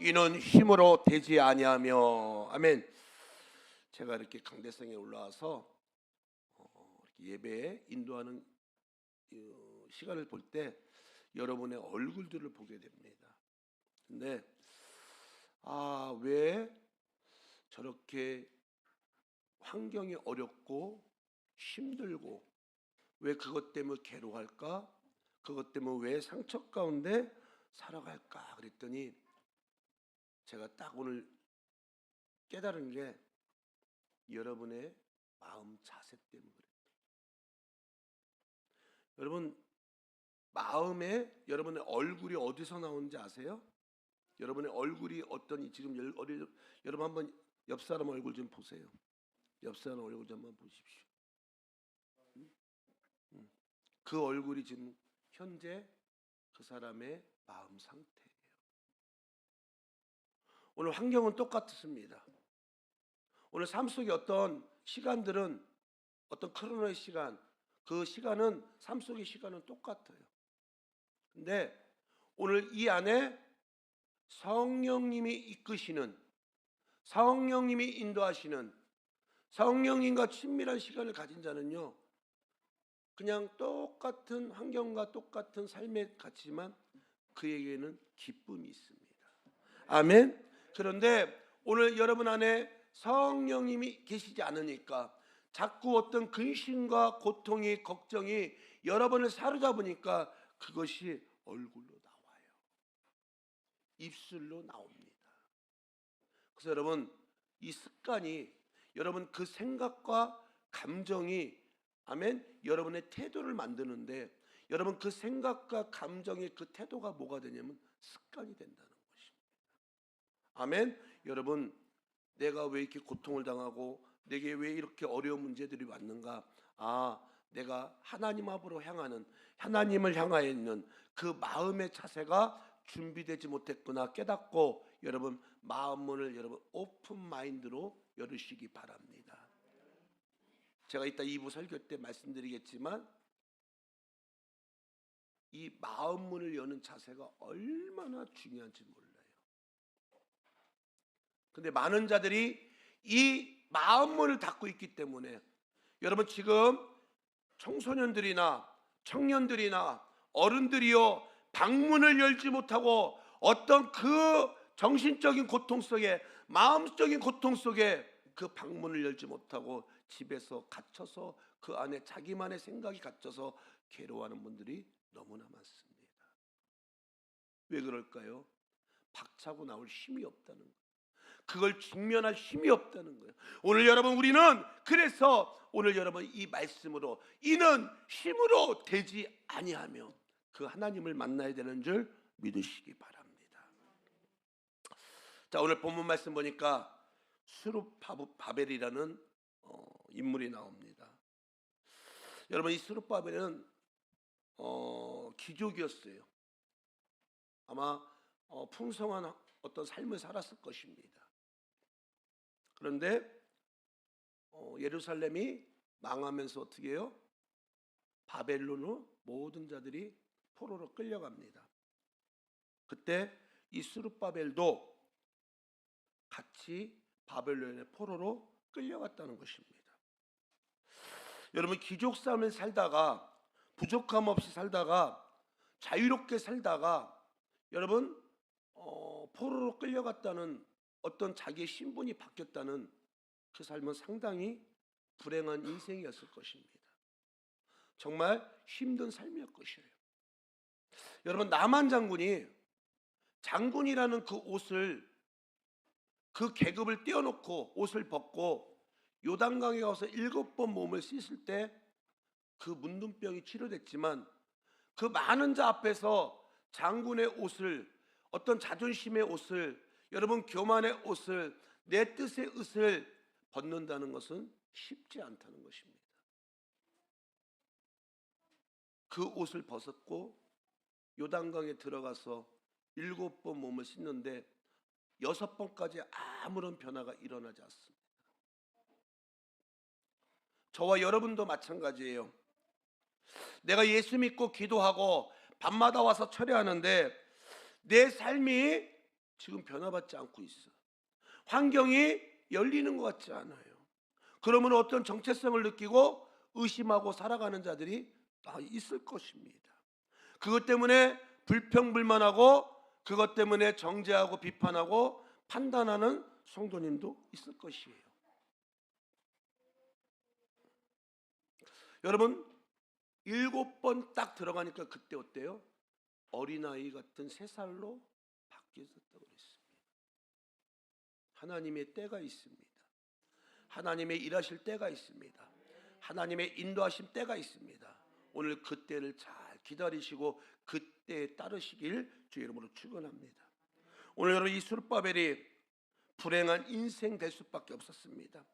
이는 힘으로 되지 아니하며. 아멘. 제가 이렇게 강대상에 올라와서 이렇게 예배에 인도하는 시간을 볼 때 여러분의 얼굴들을 보게 됩니다. 근데 왜 저렇게 환경이 어렵고 힘들고 왜 그것 때문에 괴로워할까? 그것 때문에 왜 상처 가운데 살아갈까? 그랬더니 제가 딱 오늘 깨달은 게 여러분의 마음 자세 때문에 그래요. 여러분 마음에 여러분의 얼굴이 어디서 나오는지 아세요? 여러분의 얼굴이 어떤 지금 여러분 한번 옆 사람 얼굴 좀 보세요. 옆 사람 얼굴 좀 한번 보십시오. 그 얼굴이 지금 현재 그 사람의 마음 상태예요. 오늘 환경은 똑같습니다. 오늘 삶 속에 어떤 시간들은 어떤 코로나의 시간, 그 시간은 삶 속의 시간은 똑같아요. 근데 오늘 이 안에 성령님이 이끄시는, 성령님이 인도하시는, 성령님과 친밀한 시간을 가진 자는요, 그냥 똑같은 환경과 똑같은 삶에 갇히지만 그에게는 기쁨이 있습니다. 아멘. 그런데 오늘 여러분 안에 성령님이 계시지 않으니까 자꾸 어떤 근심과 고통이, 걱정이 여러분을 사로잡으니까 그것이 얼굴로 나와요. 입술로 나옵니다. 그래서 여러분 이 습관이, 여러분 그 생각과 감정이, 아멘, 여러분의 태도를 만드는데, 여러분 그 생각과 감정의 그 태도가 뭐가 되냐면 습관이 된다는 것입니다. 아멘. 여러분 내가 왜 이렇게 고통을 당하고 내게 왜 이렇게 어려운 문제들이 왔는가? 내가 하나님 앞으로 향하는, 하나님을 향하여 있는 그 마음의 자세가 준비되지 못했구나 깨닫고 여러분 마음 문을 여러분 오픈 마인드로 열으시기 바랍니다. 제가 이따 2부 설교 때 말씀드리겠지만 이 마음 문을 여는 자세가 얼마나 중요한지 몰라요. 근데 많은 자들이 이 마음 문을 닫고 있기 때문에 여러분 지금 청소년들이나 청년들이나 어른들이요 방문을 열지 못하고 어떤 그 정신적인 고통 속에, 마음적인 고통 속에 그 방문을 열지 못하고 집에서 갇혀서 그 안에 자기만의 생각이 갇혀서 괴로워하는 분들이 너무나 많습니다. 왜 그럴까요? 박차고 나올 힘이 없다는 거예요. 그걸 직면할 힘이 없다는 거예요. 오늘 여러분 우리는 그래서 오늘 여러분 이 말씀으로 이는 힘으로 되지 아니하며 그 하나님을 만나야 되는 줄 믿으시기 바랍니다. 자, 오늘 본문 말씀 보니까 스룹바벨이라는 인물이 나옵니다. 여러분 이 스룹바벨은 귀족이었어요. 아마 풍성한 어떤 삶을 살았을 것입니다. 그런데 예루살렘이 망하면서 어떻게 해요? 바벨론으로 모든 자들이 포로로 끌려갑니다. 그때 이 스룹바벨도 같이 바벨론의 포로로 끌려갔다는 것입니다. 여러분 귀족 삶을 살다가 부족함 없이 살다가 자유롭게 살다가 여러분 포로로 끌려갔다는 어떤 자기의 신분이 바뀌었다는 그 삶은 상당히 불행한 인생이었을 것입니다. 정말 힘든 삶이었을 것이에요. 여러분 나만 장군이라는 그 옷을, 그 계급을 떼어놓고 옷을 벗고 요단강에 가서 7번 몸을 씻을 때 그 문둥병이 치료됐지만 그 많은 자 앞에서 장군의 옷을, 어떤 자존심의 옷을, 여러분 교만의 옷을, 내 뜻의 옷을 벗는다는 것은 쉽지 않다는 것입니다. 그 옷을 벗었고 요단강에 들어가서 7번 몸을 씻는데 6번까지 아무런 변화가 일어나지 않습니다. 저와 여러분도 마찬가지예요. 내가 예수 믿고 기도하고 밤마다 와서 철회하는데 내 삶이 지금 변화받지 않고 있어. 환경이 열리는 것 같지 않아요. 그러면 어떤 정체성을 느끼고 의심하고 살아가는 자들이 있을 것입니다. 그것 때문에 불평불만하고 그것 때문에 정죄하고 비판하고 판단하는 성도님도 있을 것이에요. 여러분 7번 딱 들어가니까 그때 어때요? 어린아이 같은 3살로 바뀌었다고 그랬습니다. 하나님의 때가 있습니다. 하나님의 일하실 때가 있습니다. 하나님의 인도하심 때가 있습니다. 오늘 그 때를 잘 기다리시고 그때에 따르시길 주의 이름으로 축원합니다. 오늘 여러분 이 스룹바벨이 불행한 인생 될 수밖에 없었습니다.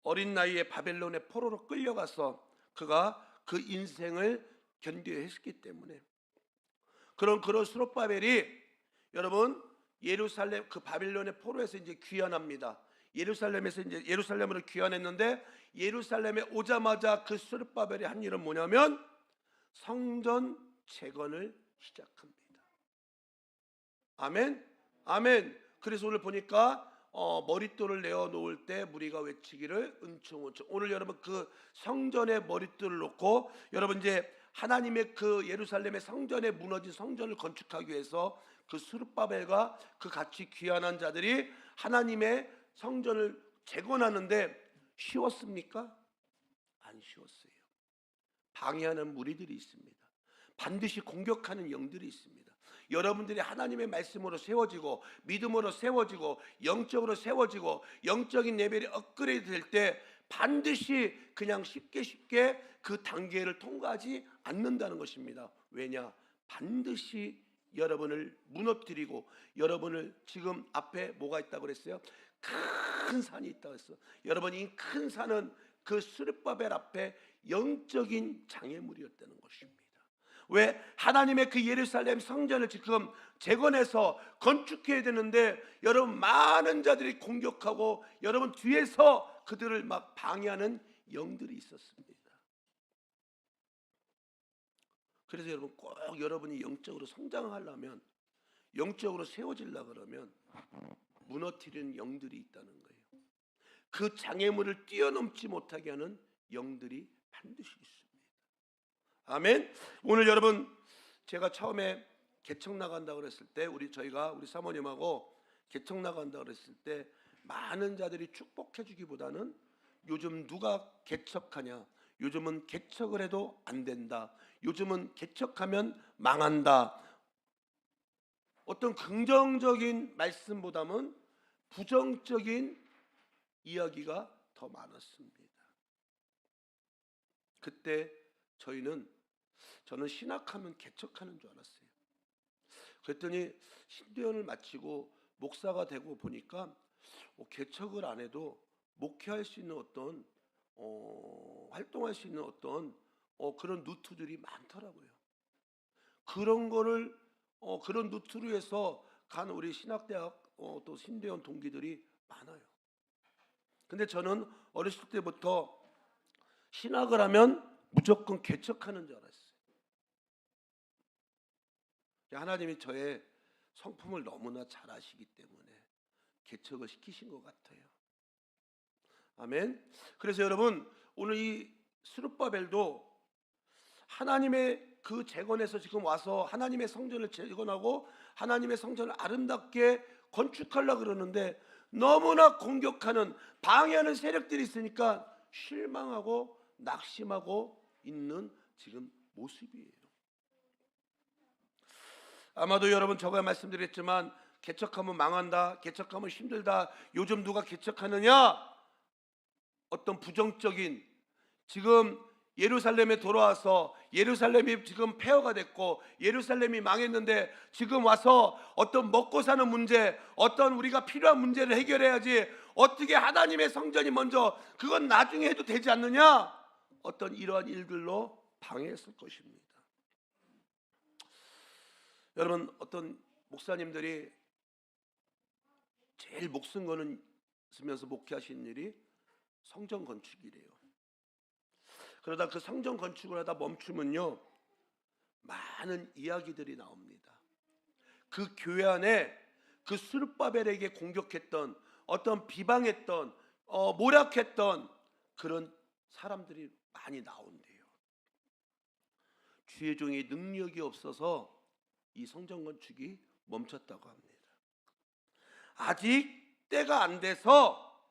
어린 나이에 바벨론의 포로로 끌려가서 그가 그 인생을 견뎌야 했기 때문에 그런 스룹바벨이 여러분 예루살렘 그 바벨론의 포로에서 이제 귀환합니다. 예루살렘에서 이제 예루살렘으로 귀환했는데 예루살렘에 오자마자 그 스룹바벨이 한 일은 뭐냐면 성전 재건을 시작합니다. 아멘, 아멘. 그래서 오늘 보니까 머릿돌을 내어 놓을 때 무리가 외치기를 은총은총. 오늘 여러분 그 성전에 머릿돌을 놓고 여러분 이제 하나님의 그 예루살렘의 성전에 무너진 성전을 건축하기 위해서 그 스룹바벨과 그 같이 귀환한 자들이 하나님의 성전을 재건하는데 쉬웠습니까? 안 쉬웠어요. 방해하는 무리들이 있습니다. 반드시 공격하는 영들이 있습니다. 여러분들이 하나님의 말씀으로 세워지고 믿음으로 세워지고 영적으로 세워지고 영적인 레벨이 업그레이드 될 때 반드시 그냥 쉽게 그 단계를 통과하지 않는다는 것입니다. 왜냐? 반드시 여러분을 무너뜨리고 여러분을 지금 앞에 뭐가 있다고 그랬어요? 큰 산이 있다고 했어. 여러분 이 큰 산은 그 스룹바벨 앞에 영적인 장애물이었다는 것입니다. 왜? 하나님의 그 예루살렘 성전을 지금 재건해서 건축해야 되는데 여러분 많은 자들이 공격하고 여러분 뒤에서 그들을 막 방해하는 영들이 있었습니다. 그래서 여러분 꼭 여러분이 영적으로 성장하려면 영적으로 세워지려고 그러면 무너뜨리는 영들이 있다는 거예요. 그 장애물을 뛰어넘지 못하게 하는 영들이 반드시 있습니다. 아멘. 오늘 여러분 제가 처음에 개척 나간다고 그랬을 때 저희가 우리 사모님하고 개척 나간다고 그랬을 때 많은 자들이 축복해 주기보다는 요즘 누가 개척하냐, 요즘은 개척을 해도 안 된다, 요즘은 개척하면 망한다, 어떤 긍정적인 말씀보다는 부정적인 이야기가 더 많았습니다. 그때 저는 신학하면 개척하는 줄 알았어요. 그랬더니 신대원을 마치고 목사가 되고 보니까 개척을 안 해도 목회할 수 있는 어떤 활동할 수 있는 어떤 그런 루트들이 많더라고요. 그런 거를 그런 루트로 해서 간 우리 신학대학 또 신대원 동기들이 많아요. 근데 저는 어렸을 때부터 신학을 하면 무조건 개척하는 줄 알았어요. 하나님이 저의 성품을 너무나 잘 아시기 때문에 개척을 시키신 것 같아요. 아멘. 그래서 여러분 오늘 이 스룹바벨도 하나님의 그 재건에서 지금 와서 하나님의 성전을 재건하고 하나님의 성전을 아름답게 건축하려고 그러는데 너무나 공격하는 방해하는 세력들이 있으니까 실망하고 낙심하고 있는 지금 모습이에요. 아마도 여러분 저가 말씀드렸지만 개척하면 망한다, 개척하면 힘들다, 요즘 누가 개척하느냐, 어떤 부정적인 지금 예루살렘에 돌아와서 예루살렘이 지금 폐허가 됐고 예루살렘이 망했는데 지금 와서 어떤 먹고 사는 문제, 어떤 우리가 필요한 문제를 해결해야지 어떻게 하나님의 성전이 먼저 그건 나중에 해도 되지 않느냐, 어떤 이러한 일들로 방해했을 것입니다. 여러분 어떤 목사님들이 제일 목숨 거는 쓰면서 목회하시는 일이 성전 건축이래요. 그러다 그 성전 건축을 하다 멈추면요 많은 이야기들이 나옵니다. 그 교회 안에 그 스룹바벨에게 공격했던, 어떤 비방했던, 모략했던 그런 사람들이 많이 나온대요. 주의 종이 능력이 없어서 이 성전 건축이 멈췄다고 합니다. 아직 때가 안 돼서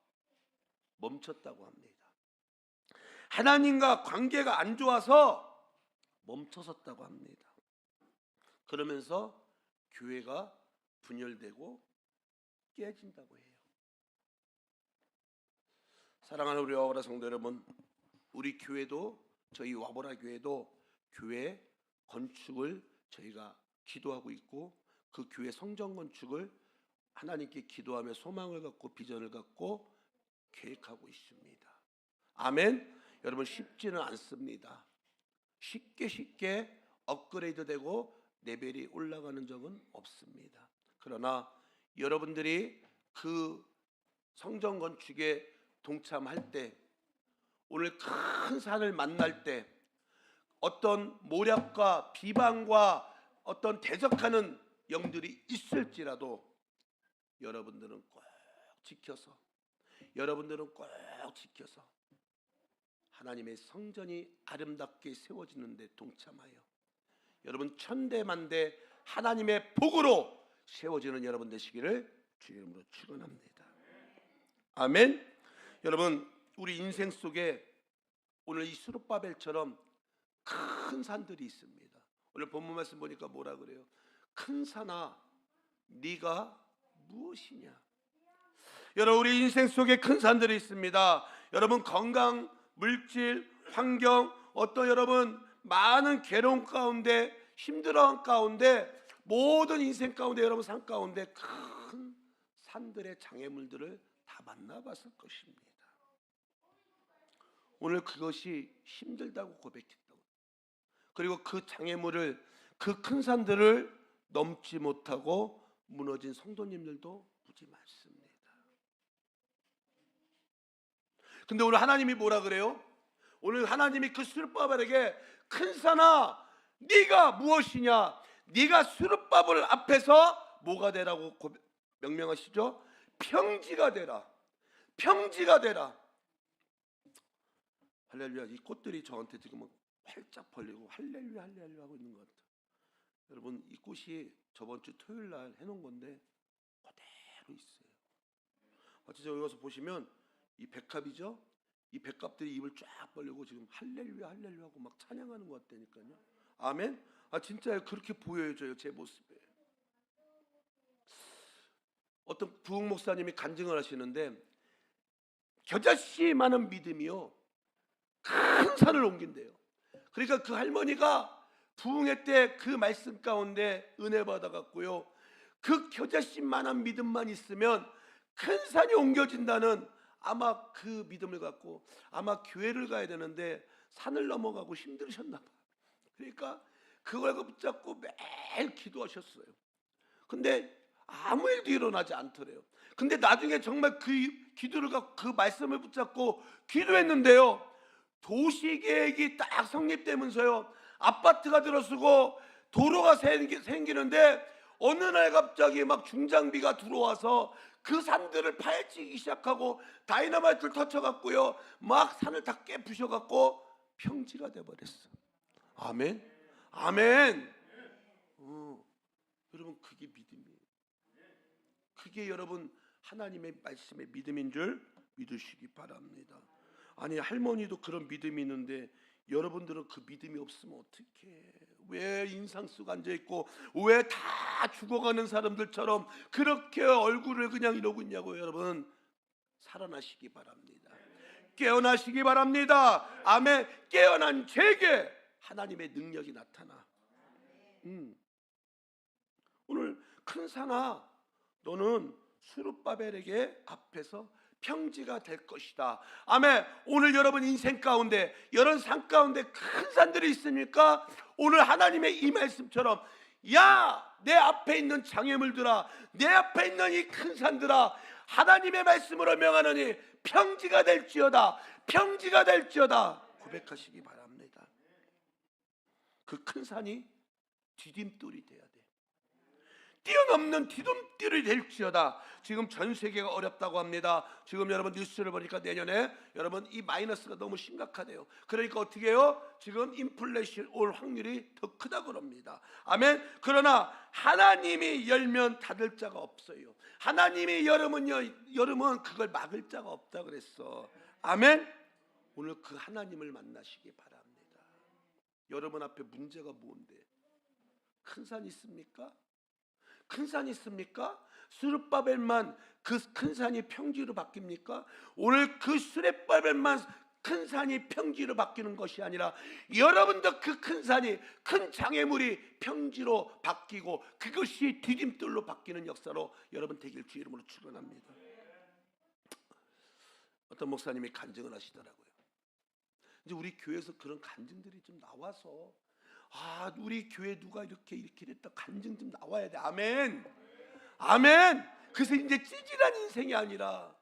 멈췄다고 합니다. 하나님과 관계가 안 좋아서 멈춰섰다고 합니다. 그러면서 교회가 분열되고 깨진다고 해요. 사랑하는 우리 와보라 성도 여러분, 우리 교회도, 저희 와보라 교회도 교회 건축을 저희가 기도하고 있고, 그 교회 성전 건축을 하나님께 기도하며 소망을 갖고 비전을 갖고 계획하고 있습니다. 아멘. 여러분, 쉽지는 않습니다. 쉽게 업그레이드 되고 레벨이 올라가는 적은 없습니다. 그러나 여러분들이 그 성전 건축에 동참할 때, 오늘 큰 산을 만날 때 어떤 모략과 비방과 어떤 대적하는 영들이 있을지라도 여러분들은 꼭 지켜서, 하나님의 성전이 아름답게 세워지는 데 동참하여 여러분 천대만대 하나님의 복으로 세워지는 여러분 되시기를 주의 이름으로 축원합니다. 아멘. 여러분, 우리 인생 속에 오늘 이 스룹바벨처럼 큰 산들이 있습니다. 오늘 본문 말씀 보니까 뭐라 그래요? 큰 산아, 네가 무엇이냐? 여러분, 우리 인생 속에 큰 산들이 있습니다. 여러분, 건강, 물질, 환경, 어떤 여러분 많은 괴로움 가운데, 힘들어한 가운데, 모든 인생 가운데, 여러분 산 가운데 큰 산들의 장애물들을 다 만나봤을 것입니다. 오늘 그것이 힘들다고 고백했다고. 그리고 그 장애물을, 그 큰 산들을 넘지 못하고 무너진 성도님들도 무지 많습니다. 근데 오늘 하나님이 뭐라 그래요? 오늘 하나님이 그 스룹바벨에게 큰 산아, 네가 무엇이냐? 네가 스룹바벨 앞에서 뭐가 되라고 명령하시죠? 평지가 되라. 평지가 되라. 할렐루야. 이 꽃들이 저한테 지금 활짝 벌리고 할렐루야 할렐루야 하고 있는 것 같아요. 여러분, 이 꽃이 저번 주 토요일 날 해놓은 건데 그대로 있어요. 어쩌죠? 여기 와서 보시면 이 백합이죠? 이 백합들이 입을 쫙 벌리고 지금 할렐루야 할렐루야 하고 막 찬양하는 것 같다니까요. 아멘. 진짜요. 그렇게 보여져요, 제 모습에. 어떤 부흥 목사님이 간증을 하시는데, 겨자씨만한 믿음이요 큰 산을 옮긴대요. 그러니까 그 할머니가 부흥회 때 그 말씀 가운데 은혜 받아갔고요, 그 겨자씨만한 믿음만 있으면 큰 산이 옮겨진다는, 아마 그 믿음을 갖고 아마 교회를 가야 되는데 산을 넘어가고 힘들으셨나 봐. 그러니까 그걸 붙잡고 매일 기도하셨어요. 근데 아무 일도 일어나지 않더래요. 근데 나중에 정말 그 기도를 갖고 그 말씀을 붙잡고 기도했는데요, 도시계획이 딱 성립되면서요, 아파트가 들어서고 도로가 생기는데 어느 날 갑자기 막 중장비가 들어와서 그 산들을 파헤치기 시작하고 다이너마이트를 터쳐갖고요, 막 산을 다 깨부셔갖고 평지가 돼버렸어. 아멘. 아멘. 여러분, 그게 믿음이에요. 그게 여러분 하나님의 말씀의 믿음인 줄 믿으시기 바랍니다. 아니, 할머니도 그런 믿음이 있는데 여러분들은 그 믿음이 없으면 어떡해? 왜 인상 쓰고 앉아있고 왜 다 죽어가는 사람들처럼 그렇게 얼굴을 그냥 이러고 있냐고요. 여러분, 살아나시기 바랍니다. 깨어나시기 바랍니다. 아멘. 깨어난 제게 하나님의 능력이 나타나. 오늘 큰 산아, 너는 스룹바벨에게 앞에서 평지가 될 것이다. 아멘. 오늘 여러분 인생 가운데, 여러분 산 가운데 큰 산들이 있으니까 오늘 하나님의 이 말씀처럼, 야, 내 앞에 있는 장애물들아, 내 앞에 있는 이 큰 산들아, 하나님의 말씀으로 명하노니 평지가 될지어다, 평지가 될지어다 고백하시기 바랍니다. 그 큰 산이 디딤돌이 돼야 돼. 뛰어넘는 디딤돌이 될지어다. 지금 전 세계가 어렵다고 합니다. 지금 여러분 뉴스를 보니까 내년에 여러분 이 마이너스가 너무 심각하대요. 그러니까 어떻게 해요? 지금 인플레이션 올 확률이 더 크다고 그럽니다. 아멘. 그러나 하나님이 열면 닫을 자가 없어요. 하나님이 여름은 그걸 막을 자가 없다 그랬어. 아멘. 오늘 그 하나님을 만나시기 바랍니다. 여러분 앞에 문제가 뭔데? 큰 산 있습니까? 큰 산 있습니까? 스룹바벨만 그 큰 산이 평지로 바뀝니까? 오늘 그 스룹바벨만 큰 산이 평지로 바뀌는 것이 아니라 여러분도 그 큰 산이, 큰 장애물이 평지로 바뀌고 그것이 디딤돌로 바뀌는 역사로 여러분 되길 주 이름으로 축원합니다. 어떤 목사님이 간증을 하시더라고요. 이제 우리 교회에서 그런 간증들이 좀 나와서 우리 교회 누가 이렇게 됐다 간증 좀 나와야 돼. 아멘. 아멘. 그래서 이제 찌질한 인생이 아니라,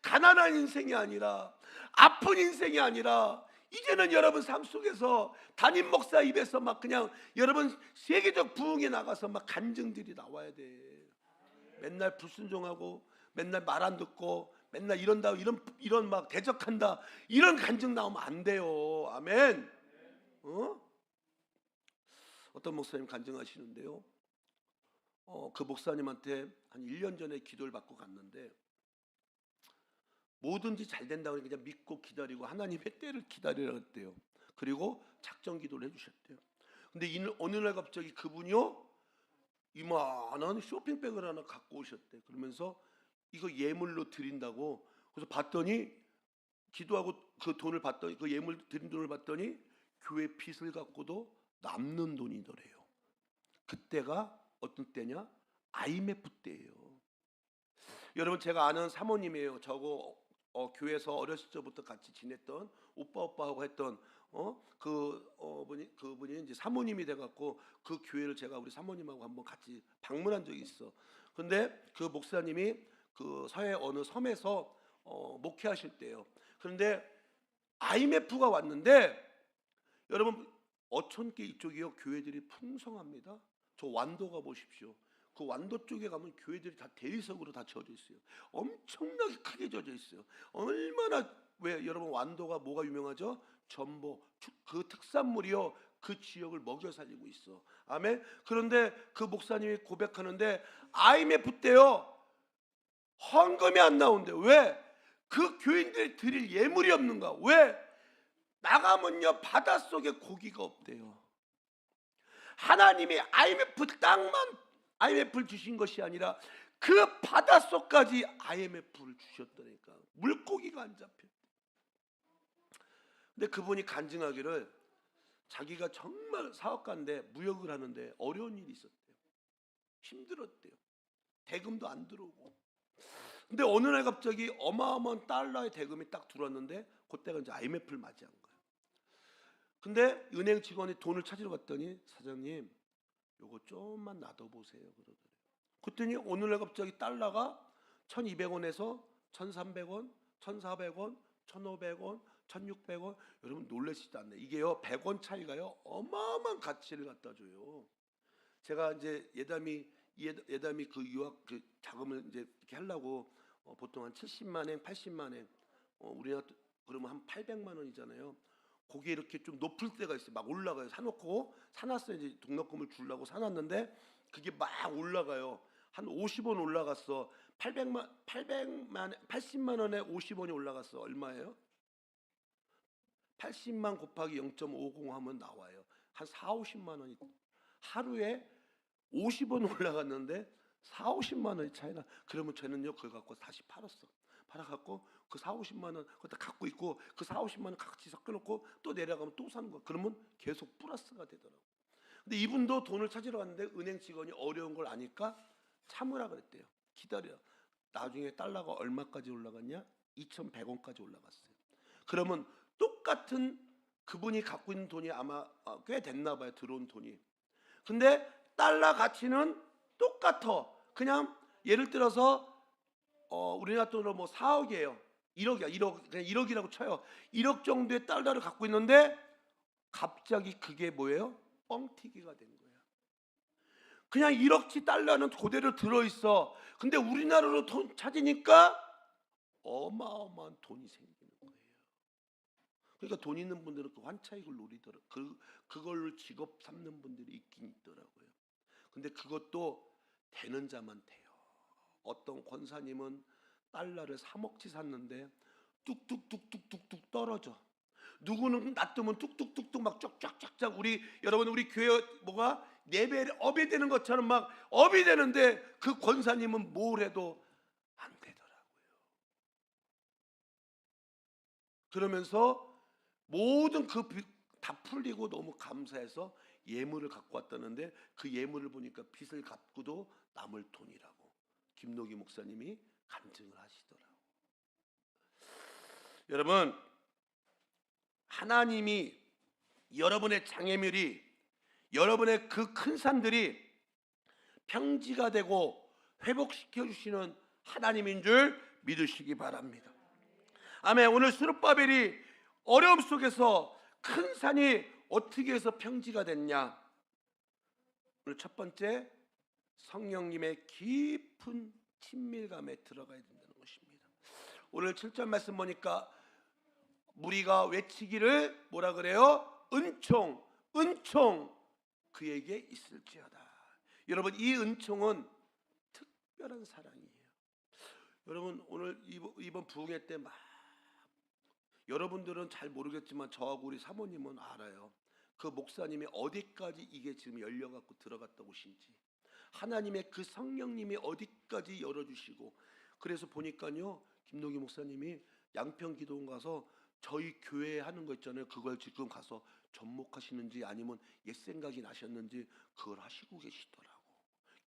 가난한 인생이 아니라, 아픈 인생이 아니라, 이제는 여러분 삶 속에서 담임 목사 입에서 막 그냥 여러분 세계적 부흥에 나가서 막 간증들이 나와야 돼. 맨날 불순종하고 맨날 말 안 듣고 맨날 이런다 이런 막 대적한다 이런 간증 나오면 안 돼요. 아멘. 어떤 목사님 간증하시는데요. 그 목사님한테 한 1년 전에 기도를 받고 갔는데 뭐든지 잘 된다고 그냥 믿고 기다리고 하나님의 때를 기다리라고 했대요. 그리고 작정 기도를 해주셨대요. 근데 어느 날 갑자기 그분이요 이만한 쇼핑백을 하나 갖고 오셨대. 그러면서 이거 예물로 드린다고. 그래서 봤더니 기도하고 그 돈을 받더니 그 예물 드린 돈을 받더니 교회 빚을 갖고도 남는 돈이더래요. 그때가 어떤 때냐? IMF 때예요. 여러분 제가 아는 사모님이에요. 저거 교회에서 어렸을 적부터 같이 지냈던 오빠하고 했던 그분이 이제 사모님이 돼갖고 그 교회를 제가 우리 사모님하고 한번 같이 방문한 적이 있어. 근데 그 목사님이 그 서해 어느 섬에서 목회하실 때요. 그런데 IMF가 왔는데 여러분 어촌계 이쪽이요 교회들이 풍성합니다. 저 완도 가 보십시오. 그 완도 쪽에 가면 교회들이 다 대리석으로 다 지어져 있어요. 엄청나게 크게 지어져 있어요. 얼마나 왜 여러분 완도가 뭐가 유명하죠? 전복, 그 특산물이요 그 지역을 먹여 살리고 있어. 아멘. 그런데 그 목사님이 고백하는데 IMF 때요 헌금이 안 나온대. 왜? 그 교인들이 드릴 예물이 없는가? 왜? 나가면요 바닷속에 고기가 없대요. 하나님이 IMF를 주신 것이 아니라 그 바닷속까지 IMF를 주셨다니까. 물고기가 안 잡혀. 근데 그분이 간증하기를 자기가 정말 사업가인데 무역을 하는데 어려운 일이 있었대요. 힘들었대요. 대금도 안 들어오고. 근데 어느 날 갑자기 어마어마한 달러의 대금이 딱 들어왔는데 그때가 이제 IMF를 맞이한 거예요. 근데 은행 직원이 돈을 찾으러 갔더니 사장님 요거 좀만 놔둬보세요 그러더래요. 그랬더니 어느 날 갑자기 달러가 1200원에서 1300원, 1400원, 1500원, 1600원. 여러분 놀라시지 않나요? 이게요 100원 차이가요 어마어마한 가치를 갖다 줘요. 제가 이제 예담이 그 유학 그 자금을 이제 이렇게 하려고 보통 한 70만엔, 80만엔 우리나라 그러면 한 800만 원이잖아요. 거기에 이렇게 좀 높을 때가 있어요. 막 올라가요. 사놨어요. 이제 등록금을 주려고 사놨는데 그게 막 올라가요. 한 50원 올라갔어. 80만 원에 50원이 올라갔어. 얼마예요? 80만 곱하기 0.50 하면 나와요. 한 4, 50만 원이 하루에 50원 올라갔는데 4, 50만 원이 차이나. 그러면 저는요 그걸 갖고 다시 팔아갖고 그 4, 50만 원 그거 다 갖고 있고 그 4, 50만 원 같이 섞어놓고 또 내려가면 또 사는 거야. 그러면 계속 플러스가 되더라고. 근데 이분도 돈을 찾으러 갔는데 은행 직원이 어려운 걸 아니까 참으라 그랬대요. 기다려. 나중에 달러가 얼마까지 올라갔냐? 2,100원까지 올라갔어요. 그러면 똑같은 그분이 갖고 있는 돈이 아마 꽤 됐나 봐요. 들어온 돈이. 근데 달러 가치는 똑같아. 그냥 예를 들어서 우리나라 돈으로 뭐 4억이에요. 1억이야. 1억 그냥 1억이라고 쳐요. 1억 정도의 달러를 갖고 있는데 갑자기 그게 뭐예요? 뻥튀기가 된 거야. 그냥 1억치 달러는 그대로 들어있어. 근데 우리나라로 돈 찾으니까 어마어마한 돈이 생기는 거예요. 그러니까 돈 있는 분들은 그 환차익을 노리더라. 그걸로 직업 삼는 분들이 있긴 있더라고요. 근데 그것도 되는 자만 돼요. 어떤 권사님은 달러를 3억치 샀는데 뚝뚝뚝뚝뚝뚝 떨어져. 누구는 놔두면 뚝뚝뚝뚝 막 쫙쫙쫙쫙. 여러분 우리 교회 뭐가 예배 업이 되는 것처럼 막 업이 되는데 그 권사님은 뭘 해도 안 되더라고요. 그러면서 모든 그 다 풀리고 너무 감사해서 예물을 갖고 왔다는데 그 예물을 보니까 빚을 갚고도 남을 돈이라고 김노기 목사님이 간증을 하시더라고요. 여러분, 하나님이 여러분의 장애물이, 여러분의 그 큰 산들이 평지가 되고 회복시켜 주시는 하나님인 줄 믿으시기 바랍니다. 아멘. 오늘 스룹바벨이 어려움 속에서 큰 산이 어떻게 해서 평지가 됐냐? 오늘 첫 번째, 성령님의 깊은 친밀감에 들어가야 된다는 것입니다. 오늘 7절 말씀 보니까 무리가 외치기를 뭐라 그래요? 은총, 은총 그에게 있을지어다. 여러분, 이 은총은 특별한 사랑이에요. 여러분, 오늘 이번 부흥회 때 막 여러분들은 잘 모르겠지만 저하고 우리 사모님은 알아요. 그 목사님이 어디까지 이게 지금 열려갖고 들어갔다 오신지, 하나님의 그 성령님이 어디까지 열어주시고. 그래서 보니까요, 김노기 목사님이 양평기도원 가서 저희 교회 하는 거 있잖아요. 그걸 지금 가서 접목하시는지 아니면 옛 생각이 나셨는지 그걸 하시고 계시더라고.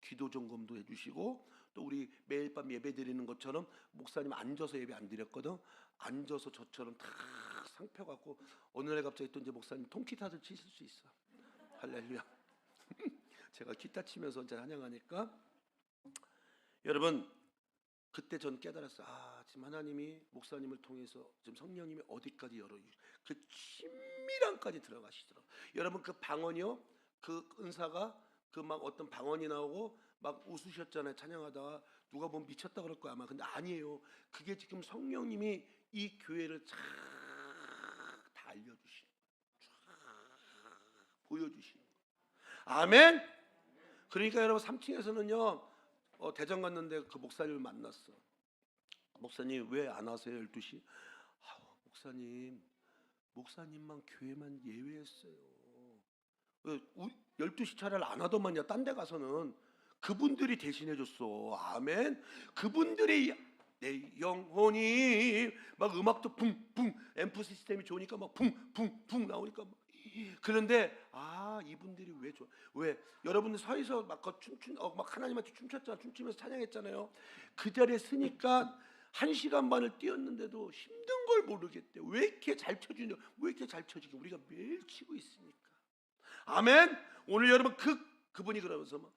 기도 점검도 해주시고, 또 우리 매일 밤 예배 드리는 것처럼 목사님 앉아서 예배 안 드렸거든. 앉아서 저처럼 다 상표 갖고 어느 날 갑자기 또 이제 목사님 통기타도 치실 수 있어. 할렐루야. 제가 기타 치면서 이제 찬양하니까 여러분, 그때 전 깨달았어요. 지금 하나님이 목사님을 통해서 지금 성령님이 어디까지 열어주시, 그 친밀함까지 들어가시더라고요. 여러분, 그 방언이요, 그 은사가 그 막 어떤 방언이 나오고 막 웃으셨잖아요. 찬양하다가 누가 보면 미쳤다 그럴 거야 아마. 근데 아니에요. 그게 지금 성령님이 이 교회를 쫙 다 알려주시는 거예요. 쫙 보여주시는 거예요. 아멘. 그러니까 여러분 3층에서는요 대전 갔는데 그 목사님을 만났어. 목사님 왜 안 하세요 12시? 목사님만 교회만 예외했어요. 12시 차례를 안 하더만요. 딴 데 가서는 그분들이 대신해 줬어. 아멘. 그분들이 내 영혼이 막 음악도 붕붕, 앰프 시스템이 좋으니까 막 붕붕붕 나오니까 막. 그런데 이분들이 왜 좋아? 왜 여러분들 서에서 막 막 하나님한테 춤췄잖아. 춤추면서 찬양했잖아요. 그 자리에 서니까 1시간 반을 뛰었는데도 힘든 걸 모르겠대. 왜 이렇게 잘 쳐주냐? 왜 이렇게 잘 쳐지게? 우리가 매일 치고 있으니까. 아멘. 오늘 여러분 그분이 그러면서 막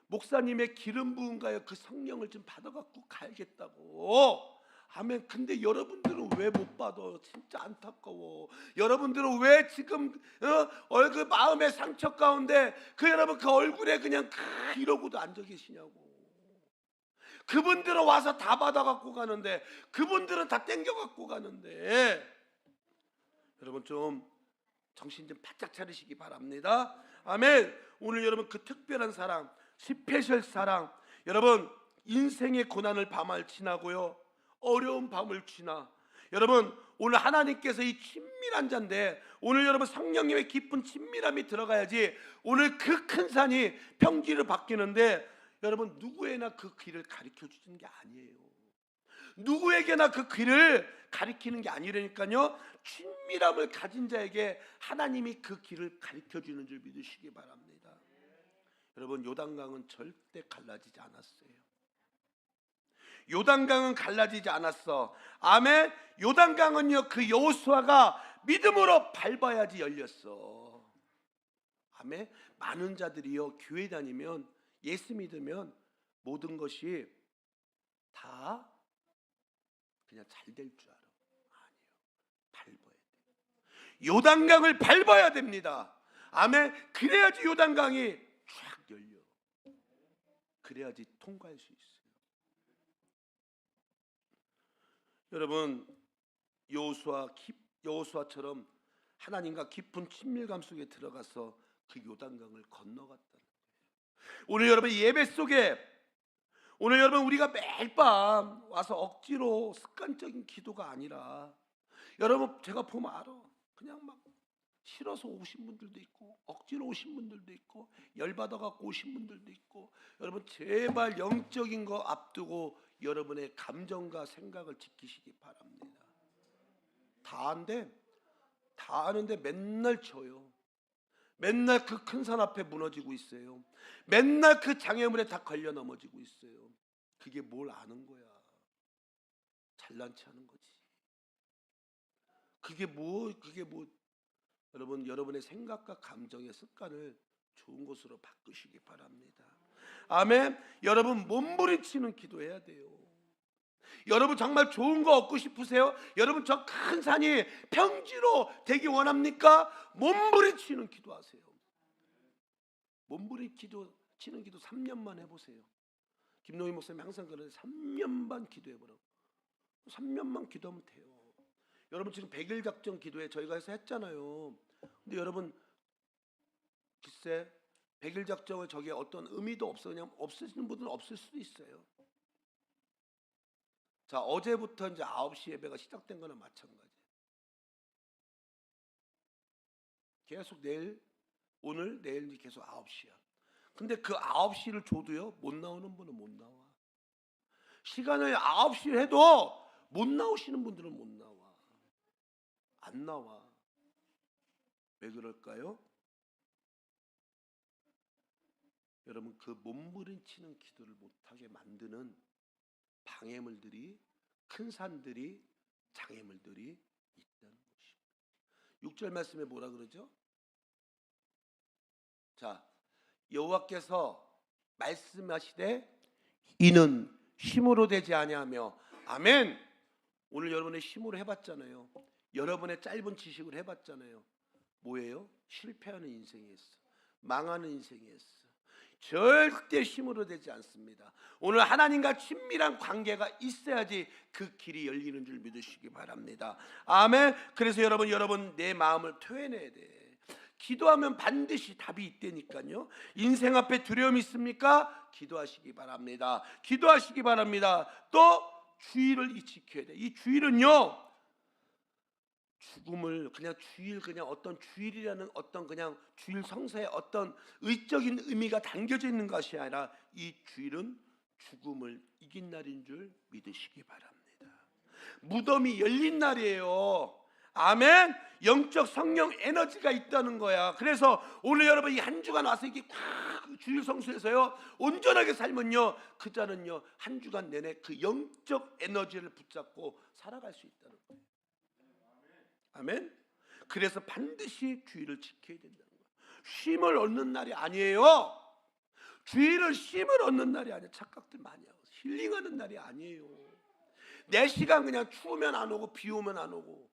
목사님의 기름 부은가요? 그 성령을 좀 받아갖고 가야겠다고. 아멘. 근데 여러분들은 왜 못 받아? 진짜 안타까워. 여러분들은 왜 지금 얼굴 마음의 상처 가운데 여러분 그 얼굴에 그냥 이러고도 앉아 계시냐고. 그분들은 와서 다 받아갖고 가는데, 그분들은 다 땡겨갖고 가는데, 여러분 좀 정신 좀 바짝 차리시기 바랍니다. 아멘. 오늘 여러분 그 특별한 사랑, 스페셜 사랑, 여러분 인생의 고난을 밤을 지나고요, 어려운 밤을 지나, 여러분 오늘 하나님께서 이 친밀한 자인데, 오늘 여러분 성령님의 깊은 친밀함이 들어가야지 오늘 그 큰 산이 평지로 바뀌는데, 여러분 누구에나 그 길을 가르쳐 주는 게 아니에요. 누구에게나 그 길을 가리키는 게 아니라니까요. 친밀함을 가진 자에게 하나님이 그 길을 가르쳐 주는 줄 믿으시기 바랍니다. 여러분 요단강은 절대 갈라지지 않았어요. 요단강은 갈라지지 않았어. 아멘. 요단강은요 그 여호수아가 믿음으로 밟아야지 열렸어. 아멘. 많은 자들이요 교회 다니면, 예수 믿으면 모든 것이 다 그냥 잘 될 줄 알아. 아니요. 밟아야 돼. 요단강을 밟아야 됩니다. 아멘. 그래야지 요단강이 쫙 열려. 그래야지 통과할 수 있어요. 여러분, 여호수아처럼 하나님과 깊은 친밀감 속에 들어가서 그 요단강을 건너갔다는 거예요. 오늘 여러분 예배 속에, 오늘 여러분 우리가 매일 밤 와서 억지로 습관적인 기도가 아니라, 여러분 제가 보면 알아, 그냥 막 싫어서 오신 분들도 있고 억지로 오신 분들도 있고 열받아 갖고 오신 분들도 있고, 여러분 제발 영적인 거 앞두고 여러분의 감정과 생각을 지키시기 바랍니다. 다 아는데 맨날 져요. 맨날 그 큰 산 앞에 무너지고 있어요. 맨날 그 장애물에 다 걸려 넘어지고 있어요. 그게 뭘 아는 거야? 잘난 체 하는 거지. 그게 뭐 여러분, 여러분의 생각과 감정의 습관을 좋은 것으로 바꾸시기 바랍니다. 아멘. 여러분 몸부림치는 기도해야 돼요. 여러분 정말 좋은 거 얻고 싶으세요? 여러분 저 큰 산이 평지로 되기 원합니까? 몸부림치는 기도하세요. 몸부림치는 기도 3년만 해보세요. 김노희 목사님 항상 그러는데 3년만 기도해보라고. 3년만 기도하면 돼요. 여러분 지금 100일 작전 기도회 저희가 해서 했잖아요. 근데 여러분 글쎄 100일 작전을 저게 어떤 의미도 없어, 그냥 없으시는 분들은 없을 수도 있어요. 자, 어제부터 이제 9시 예배가 시작된 거나 마찬가지. 계속 오늘 내일 계속 9시야. 근데 그 9시를 줘도요 못 나오는 분은 못 나와. 시간을 9시 해도 못 나오시는 분들은 못 나와. 안 나와. 왜 그럴까요? 여러분 그 몸부림치는 기도를 못하게 만드는 방해물들이, 큰 산들이, 장애물들이 있다는 것입니다. 6절 말씀에 뭐라 그러죠? 자, 여호와께서 말씀하시되 이는 힘으로 되지 아니하며. 아멘. 오늘 여러분의 힘으로 해봤잖아요. 여러분의 짧은 지식으로 해봤잖아요. 뭐예요? 실패하는 인생이었어. 망하는 인생이었어. 절대 힘으로 되지 않습니다. 오늘 하나님과 친밀한 관계가 있어야지 그 길이 열리는 줄 믿으시기 바랍니다. 아멘. 그래서 여러분 내 마음을 토해내야 돼. 기도하면 반드시 답이 있다니까요. 인생 앞에 두려움이 있습니까? 기도하시기 바랍니다. 기도하시기 바랍니다. 또 주의를 지켜야 돼. 이 주의는요, 죽음을 그냥 그냥 어떤 주일이라는 어떤 그냥 주일 성사의 어떤 의적인 의미가 담겨져 있는 것이 아니라, 이 주일은 죽음을 이긴 날인 줄 믿으시기 바랍니다. 무덤이 열린 날이에요. 아멘. 영적 성령 에너지가 있다는 거야. 그래서 오늘 여러분 이 한 주간 와서 이게 주일 성수에서요 온전하게 살면요, 그 자는요 한 주간 내내 그 영적 에너지를 붙잡고 살아갈 수 있다는 거예요. 아멘. 그래서 반드시 주의를 지켜야 된다는 거예요. 쉼을 얻는 날이 아니에요. 주의를 쉼을 얻는 날이 아니에요. 착각들 많이 하고 힐링하는 날이 아니에요. 내 시간 그냥 추우면 안 오고 비 오면 안 오고.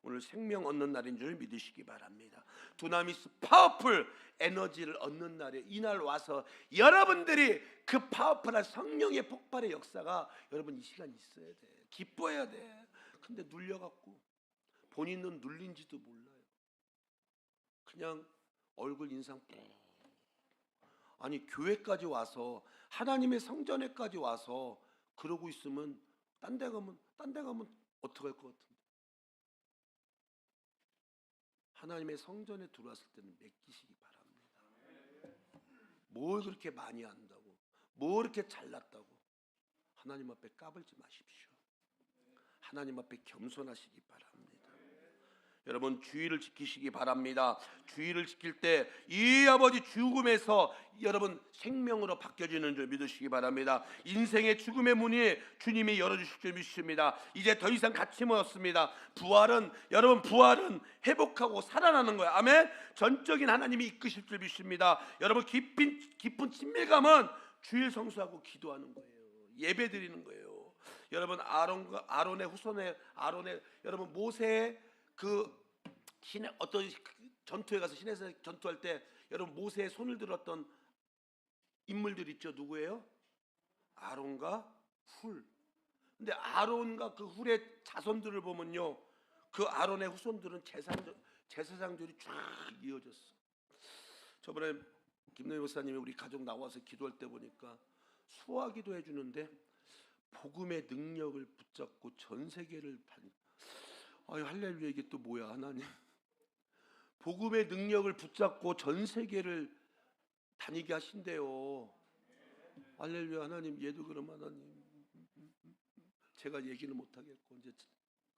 오늘 생명 얻는 날인 줄 믿으시기 바랍니다. 두나미스 파워풀 에너지를 얻는 날에 이날 와서 여러분들이 그 파워풀한 성령의 폭발의 역사가 여러분 이 시간 있어야 돼. 기뻐해야 돼. 근데 눌려갖고 본인은 눌린지도 몰라요. 그냥 얼굴 인상 아니 교회까지 와서 하나님의 성전에까지 와서 그러고 있으면 딴 데 가면 어떡할 것 같은데. 하나님의 성전에 들어왔을 때는 맡기시기 바랍니다. 뭘 그렇게 많이 한다고, 뭘 그렇게 잘났다고 하나님 앞에 까불지 마십시오. 하나님 앞에 겸손하시기 바랍니다. 여러분 주의를 지키시기 바랍니다. 주의를 지킬 때 이 아버지 죽음에서 여러분 생명으로 바뀌어지는 줄 믿으시기 바랍니다. 인생의 죽음의 문이 주님이 열어주실 줄 믿습니다. 이제 더 이상 가침은 없습니다. 여러분 부활은 회복하고 살아나는 거예요. 아멘. 전적인 하나님이 이끄실 줄 믿습니다. 여러분 깊은 친밀감은 주일 성수하고 기도하는 거예요. 예배 드리는 거예요. 여러분 아론의 후손의 여러분 모세의 그 신의 어떤 전투에 가서 신에서 전투할 때 여러분 모세의 손을 들었던 인물들 있죠. 누구예요? 아론과 훌. 근데 아론과 그 훌의 자손들을 보면요, 그 아론의 후손들은 제사장들이 쫙 이어졌어. 저번에 김노희 목사님이 우리 가족 나와서 기도할 때 보니까 수화기도 해주는데 복음의 능력을 붙잡고 전 세계를 아유 할렐루야, 이게 또 뭐야 하나님. 복음의 능력을 붙잡고 전 세계를 다니게 하신대요. 할렐루야 하나님. 얘도 그럼 하나님, 제가 얘기를 못 하겠고 이제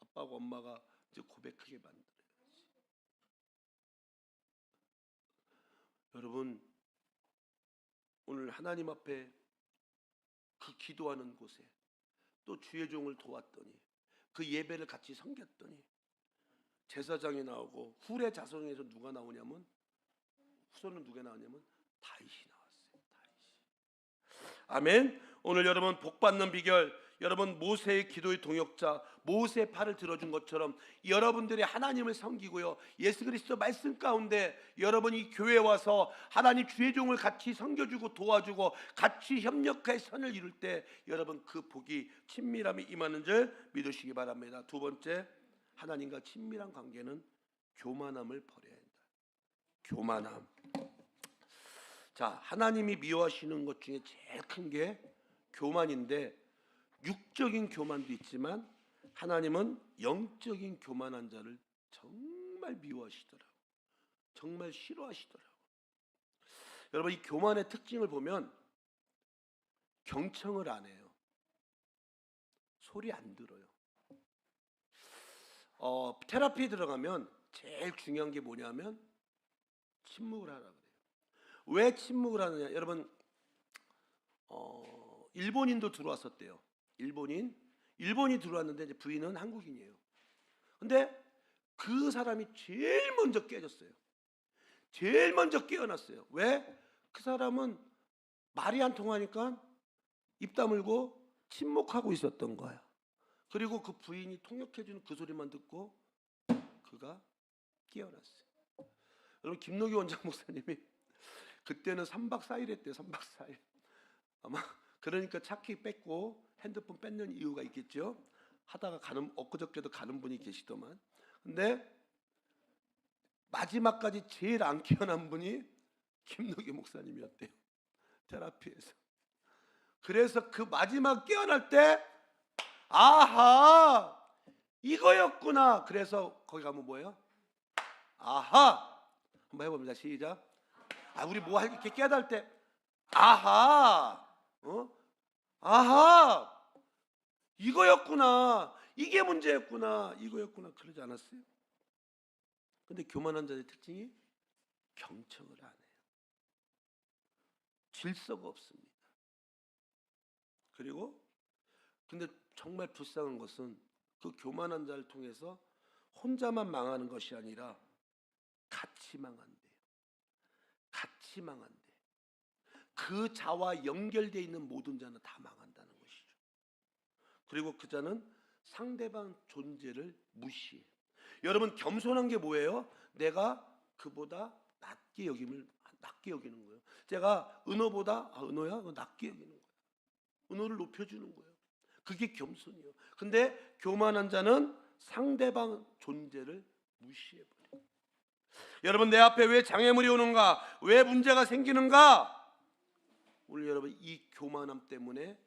아빠하고 엄마가 이제 고백하게 만들어야지. 여러분 오늘 하나님 앞에 그 기도하는 곳에 또 주의 종을 도왔더니 그 예배를 같이 섬겼더니 제사장이 나오고 훌의 자손에서 누가 나오냐면, 후손은 누가 나오냐면 다윗이 나왔어요. 다윗이. 아멘. 오늘 여러분 복 받는 비결, 여러분 모세의 기도의 동역자 모세의 팔을 들어준 것처럼 여러분들이 하나님을 섬기고요, 예수 그리스도 말씀 가운데 여러분이 교회에 와서 하나님 주의 종을 같이 섬겨주고 도와주고 같이 협력해 선을 이룰 때 여러분 그 복이 친밀함이 임하는 줄 믿으시기 바랍니다. 두 번째, 하나님과 친밀한 관계는 교만함을 버려야 한다. 교만함. 자, 하나님이 미워하시는 것 중에 제일 큰 게 교만인데, 육적인 교만도 있지만 하나님은 영적인 교만한 자를 정말 미워하시더라고. 정말 싫어하시더라고. 여러분 이 교만의 특징을 보면 경청을 안 해요. 소리 안 들어요. 테라피에 들어가면 제일 중요한 게 뭐냐면 침묵을 하라 그래요. 왜 침묵을 하느냐? 여러분 일본인도 들어왔었대요. 일본이 들어왔는데 이제 부인은 한국인이에요. 근데 그 사람이 제일 먼저 깨졌어요. 제일 먼저 깨어났어요. 왜? 그 사람은 말이 안 통하니까 입 다물고 침묵하고 있었던 거야. 그리고 그 부인이 통역해주는 그 소리만 듣고 그가 깨어났어요. 여러분 김노기 원장 목사님이 그때는 3박 4일 했대요. 3박 4일. 아마 그러니까 차키 뺐고 핸드폰 뺏는 이유가 있겠죠. 하다가 엊그저께도 가는 분이 계시더만. 근데 마지막까지 제일 안 깨어난 분이 김노기 목사님이었대요. 테라피에서. 그래서 그 마지막 깨어날 때 아하 이거였구나. 그래서 거기 가면 뭐예요? 아하. 한번 해봅니다. 시작. 우리 뭐 할 게 깨달을 때 아하, 아하, 이거였구나, 이게 문제였구나, 이거였구나, 그러지 않았어요? 근데 교만한 자의 특징이 경청을 안 해요. 질서가 없습니다. 그리고 근데 정말 불쌍한 것은 그 교만한 자를 통해서 혼자만 망하는 것이 아니라 같이 망한대요. 같이 망한대. 그 자와 연결되어 있는 모든 자는 다 망한다는 것이죠. 그리고 그 자는 상대방 존재를 무시해. 여러분 겸손한 게 뭐예요? 내가 그보다 낮게 여기는 거예요. 제가 은호보다 은호야 낮게 여기는 거예요. 은호를 높여주는 거예요. 그게 겸손이에요. 근데 교만한 자는 상대방 존재를 무시해버려요. 여러분 내 앞에 왜 장애물이 오는가? 왜 문제가 생기는가? 오늘 여러분 이 교만함 때문에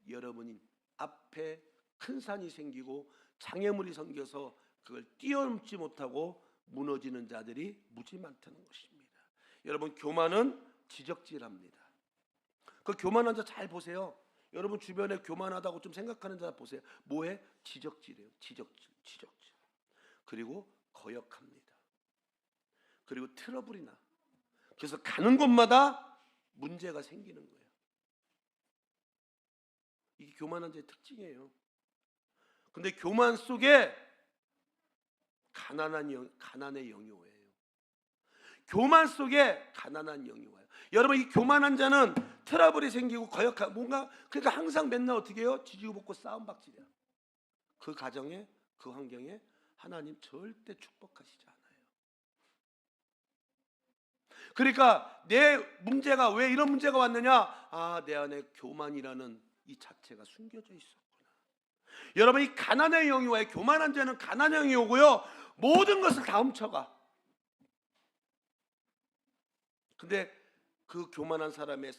여러분이 앞에 큰 산이 생기고 장애물이 생겨서 그걸 뛰어넘지 못하고 무너지는 자들이 무지 많다는 것입니다. 여러분 교만은 지적질합니다. 그 교만한 자 잘 보세요. 여러분 주변에 교만하다고 좀 생각하는 자 보세요. 뭐해? 지적질이에요. 지적질. 그리고 거역합니다. 그리고 트러블이 나. 그래서 가는 곳마다 문제가 생기는 거예요. 이게 교만한 자의 특징이에요. 근데 교만 속에 가난의 영이 와요. 교만 속에 가난한 영이 와요. 여러분 이 교만한 자는 트러블이 생기고 거역하고 뭔가 그러니까 항상 맨날 어떻게 해요? 지지고 볶고 싸움박질이야. 그 가정에 그 환경에 하나님 절대 축복하시지 않아요. 그러니까 내 문제가 왜 이런 문제가 왔느냐? 아, 내 안에 교만이라는 이 자체가 숨겨져 있었구나. 여러분, 이 가난의 영이 와요. 교만한 자는 가난의 영이 오고요, 모든 것을 다 훔쳐가. 근데 그 교만한 사람의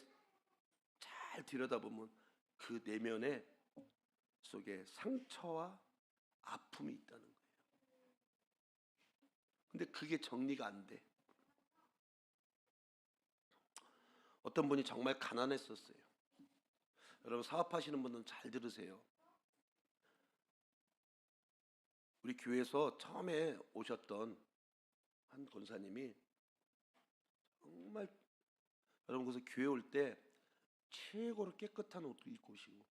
잘 들여다보면 그 내면에 속에 상처와 아픔이 있다는 거예요. 근데 그게 정리가 안 돼. 어떤 분이 정말 가난했었어요. 여러분, 사업하시는 분들은 잘 들으세요. 우리 교회에서 처음에 오셨던 한 권사님이 정말, 여러분, 그래서 교회 올 때 최고로 깨끗한 옷도 입고 오시고,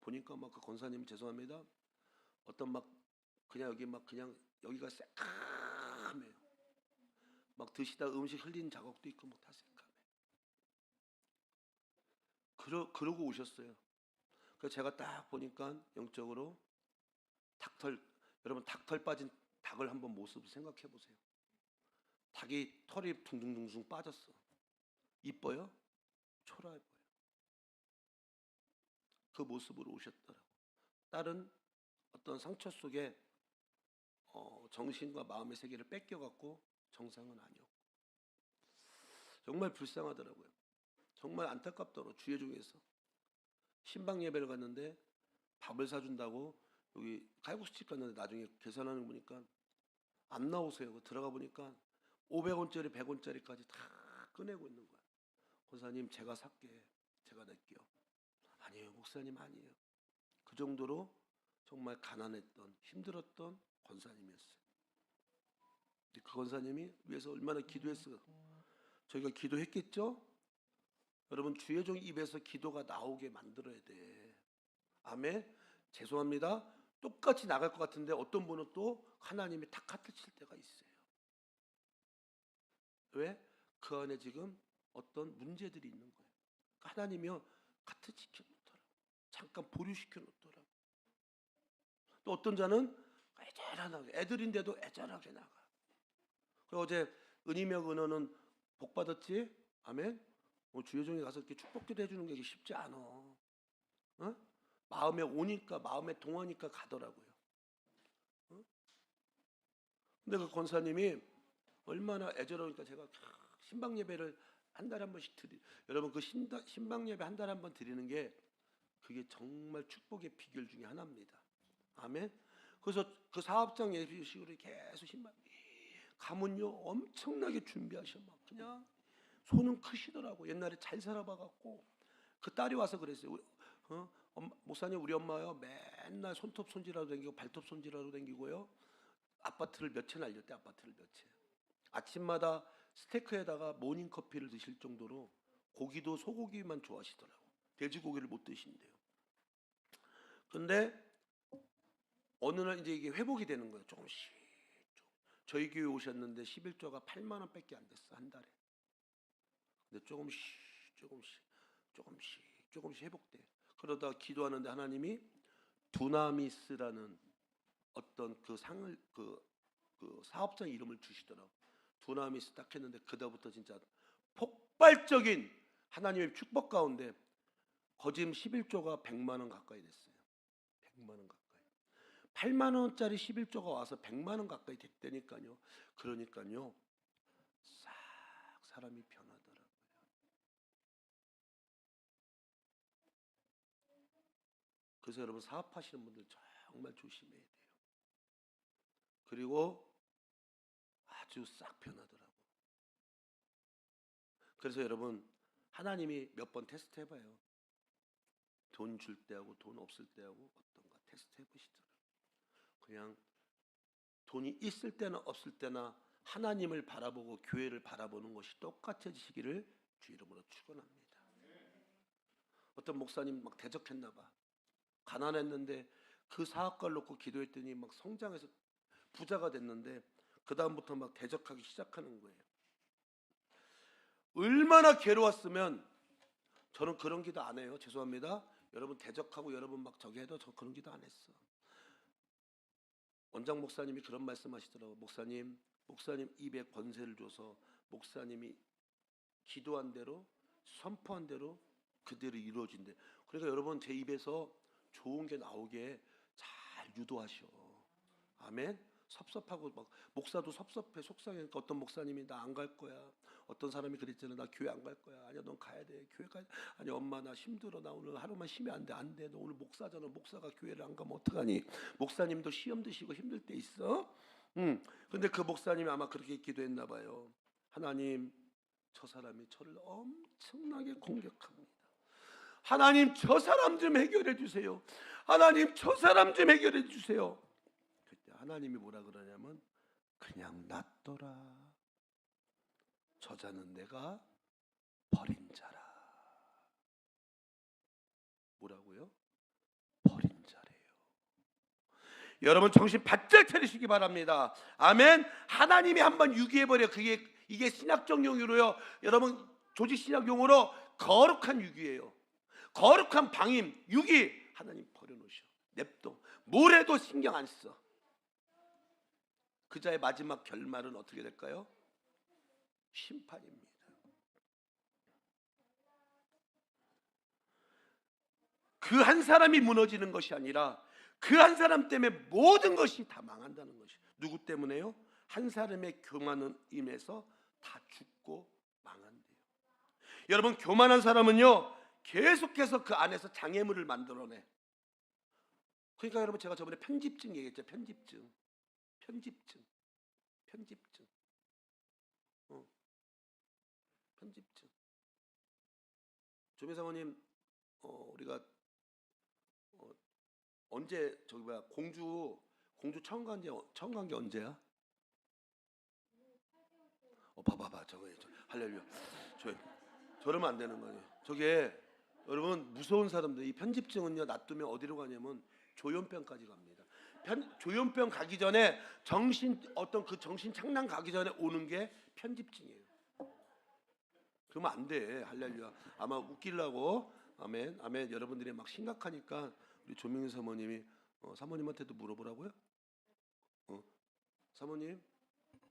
보니까 막 그 권사님, 죄송합니다, 어떤 막 그냥 여기 막 그냥 여기가 새까매요. 막 드시다 음식 흘린 자국도 있고 막 다 새까매. 그러고 오셨어요. 그래서 제가 딱 보니까 영적으로 닭털, 여러분, 닭털 빠진 닭을 한번 모습을 생각해 보세요. 닭이 털이 둥둥둥둥 빠졌어. 이뻐요? 초라해 보여. 그 모습으로 오셨더라고. 다른 어떤 상처 속에 정신과 마음의 세계를 뺏겨갖고 정상은 아니었고, 정말 불쌍하더라고요. 정말 안타깝더라고요. 주의 중에서 신방 예배를 갔는데 밥을 사준다고 여기 칼국수집 갔는데 나중에 계산하는 거 보니까 안 나오세요. 들어가 보니까 500원짜리 100원짜리까지 다 꺼내고 있는 거야. 권사님, 제가 살게, 제가 낼게요. 아니에요, 목사님, 아니에요. 그 정도로 정말 가난했던, 힘들었던 권사님이었어요. 그 권사님이 위해서 얼마나 기도했어요. 저희가 기도했겠죠? 여러분, 주의 종 입에서 기도가 나오게 만들어야 돼. 아멘. 죄송합니다, 똑같이 나갈 것 같은데 어떤 분은 또 하나님이 탁 카트 칠 때가 있어요. 왜? 그 안에 지금 어떤 문제들이 있는 거예요. 하나님이요, 카트 지켜 놓더라고. 잠깐 보류시켜 놓더라고. 또 어떤 자는 애절하게, 애들인데도 애절하게 나가. 그리고 어제 은희명 은호는 복 받았지? 아멘. 주여 종에 가서 이렇게 축복기도 해주는 게 쉽지 않아. 어? 마음에 오니까, 마음에 동하니까 가더라고요. 어? 근데 그 권사님이 얼마나 애절하니까 제가 신방 예배를 한 달에 한 번씩 여러분, 그 신방 예배 한 달에 한 번 드리는 게 그게 정말 축복의 비결 중에 하나입니다. 아멘. 그래서 그 사업장 예배식으로 계속 신방 가면요, 엄청나게 준비하셔. 막 그냥 손은 크시더라고. 옛날에 잘 살아봐갖고. 그 딸이 와서 그랬어요. 목사님, 우리 엄마요 맨날 손톱 손질하러 다니고 발톱 손질하러 다니고요, 아파트를 몇 채 날렸대. 아파트를 몇 채. 아침마다 스테이크에다가 모닝커피를 드실 정도로 고기도 소고기만 좋아하시더라고. 돼지고기를 못 드신대요. 근데 어느 날 이제 이게 회복이 되는 거예요. 조금씩. 저희 교회 오셨는데 11조가 8만 원밖에 안 됐어, 한 달에. 근데 조금씩 회복돼. 그러다 기도하는데 하나님이 두나미스라는 어떤 그 상을, 그 사업장 이름을 주시더라고. 두나미스 딱 했는데 그다음부터 진짜 폭발적인 하나님의 축복 가운데 거짐 11조가 100만 원 가까이 됐어요. 100만 원 가까이. 8만 원짜리 11조가 와서 100만 원 가까이 됐다니까요. 그러니까요, 싹 사람이 변하더라고요. 그래서 여러분, 사업하시는 분들 정말 조심해야 돼요. 그리고 아주 싹 변하더라고. 그래서 여러분, 하나님이 몇 번 테스트 해봐요. 돈 줄 때하고 돈 없을 때하고 어떤가 테스트 해보시더라고요. 그냥 돈이 있을 때나 없을 때나 하나님을 바라보고 교회를 바라보는 것이 똑같아지시기를 주 이름으로 축원합니다. 어떤 목사님 막 대적했나 봐. 가난했는데 그 사업가를 놓고 기도했더니 막 성장해서 부자가 됐는데 그 다음부터 막 대적하기 시작하는 거예요. 얼마나 괴로웠으면, 저는 그런 기도 안 해요. 죄송합니다. 여러분 대적하고 여러분 막 저기 해도 저 그런 기도 안 했어. 원장 목사님이 그런 말씀하시더라고. 목사님 입에 권세를 줘서 목사님이 기도한 대로 선포한 대로 그대로 이루어진대. 그러니까 여러분 제 입에서 좋은 게 나오게 잘 유도하셔. 아멘. 섭섭하고 막 목사도 섭섭해 속상하니까 어떤 목사님이 나 안 갈 거야. 어떤 사람이 그랬잖아. 나 교회 안 갈 거야. 아니야 넌 가야 돼. 교회 가. 아니 엄마 나 힘들어. 나 오늘 하루만 쉬면 안 돼. 안 돼. 너 오늘 목사잖아. 목사가 교회를 안 가면 어떡하니. 목사님도 시험 드시고 힘들 때 있어. 근데 그 목사님이 아마 그렇게 기도했나 봐요. 하나님 저 사람이 저를 엄청나게 공격합니다. 하나님 저 사람 좀 해결해 주세요. 하나님 저 사람 좀 해결해 주세요. 그때 하나님이 뭐라 그러냐면 그냥 놔둬라. 저자는 내가 버린 자라. 뭐라고요? 버린 자래요. 여러분 정신 바짝 차리시기 바랍니다. 아멘. 하나님이 한번 유기해버려. 이게 신학적 용어로요. 여러분 조직 신학 용어로 거룩한 유기예요. 거룩한 방임, 유기. 하나님 버려놓으셔. 냅둬. 뭘 해도 신경 안 써. 그자의 마지막 결말은 어떻게 될까요? 심판입니다. 그 한 사람이 무너지는 것이 아니라 그 한 사람 때문에 모든 것이 다 망한다는 것이. 누구 때문에요? 한 사람의 교만은 임해서 다 죽고 망한대요. 여러분 교만한 사람은요 계속해서 그 안에서 장애물을 만들어내. 그러니까 여러분 제가 저번에 편집증 얘기했죠. 편집증. 조배사모님 우리가 언제 저기 뭐야 공주 처음 간 게 언제야? 봐봐봐 저거 할렐루야. 저러면 안 되는 거예요. 저게 여러분 무서운 사람들 이 편집증은요 놔두면 어디로 가냐면 조현병까지 갑니다. 조현병 가기 전에 어떤 그 정신 착란 가기 전에 오는 게 편집증이에요. 그러면 안 돼. 할렐루야. 아마 웃기려고. 아멘. 아멘. 여러분들이 막 심각하니까 우리 조명희 사모님이 사모님한테도 물어보라고요? 사모님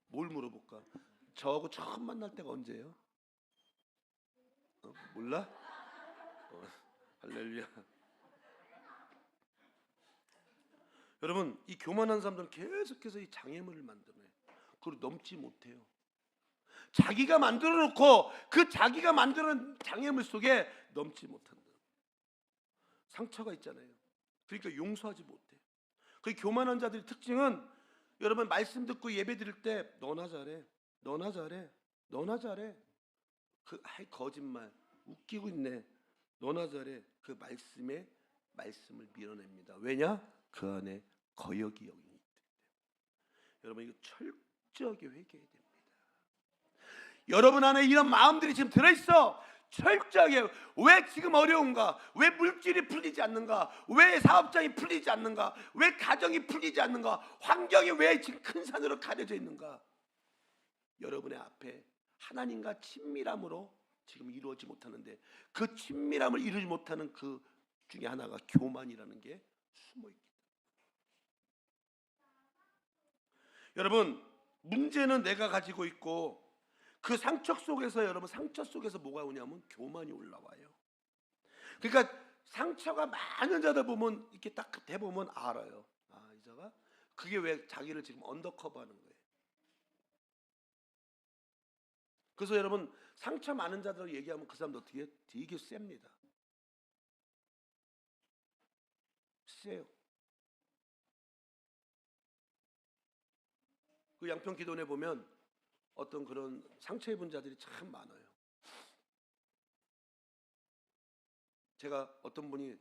뭘 물어볼까? 저하고 처음 만날 때가 언제예요? 몰라? 할렐루야. 여러분 이 교만한 사람들은 계속해서 이 장애물을 만들어내요. 그걸 넘지 못해요. 자기가 만들어 놓고 그 자기가 만드는 장애물 속에 넘지 못한다. 상처가 있잖아요. 그러니까 용서하지 못해. 그 교만한 자들의 특징은 여러분 말씀 듣고 예배 드릴 때 너나 잘해. 그 거짓말 웃기고 있네. 너나 잘해. 그 말씀을 밀어냅니다. 왜냐? 그 안에 거역이 여기 있기 때문에. 여러분 이거 철저하게 회개해야 됩니다. 여러분 안에 이런 마음들이 지금 들어있어. 철저하게. 왜 지금 어려운가? 왜 물질이 풀리지 않는가? 왜 사업장이 풀리지 않는가? 왜 가정이 풀리지 않는가? 환경이 왜 지금 큰 산으로 가려져 있는가? 여러분의 앞에 하나님과 친밀함으로 지금 이루어지지 못하는데 그 친밀함을 이루지 못하는 그 중에 하나가 교만이라는 게 숨어 있기 때문에. 여러분 문제는 내가 가지고 있고 그 상처 속에서 여러분 상처 속에서 뭐가 오냐면 교만이 올라와요. 그러니까 상처가 많은 자들 보면 이렇게 딱 대보면 알아요. 이 자가 그게 왜 자기를 지금 언더커버하는 거예요. 그래서 여러분 상처 많은 자들 얘기하면 그 사람도 어떻게 되게 셉니다. 세요. 그 양평 기도원에 보면 어떤 그런 상처 입은 자들이 참 많아요. 제가 어떤 분이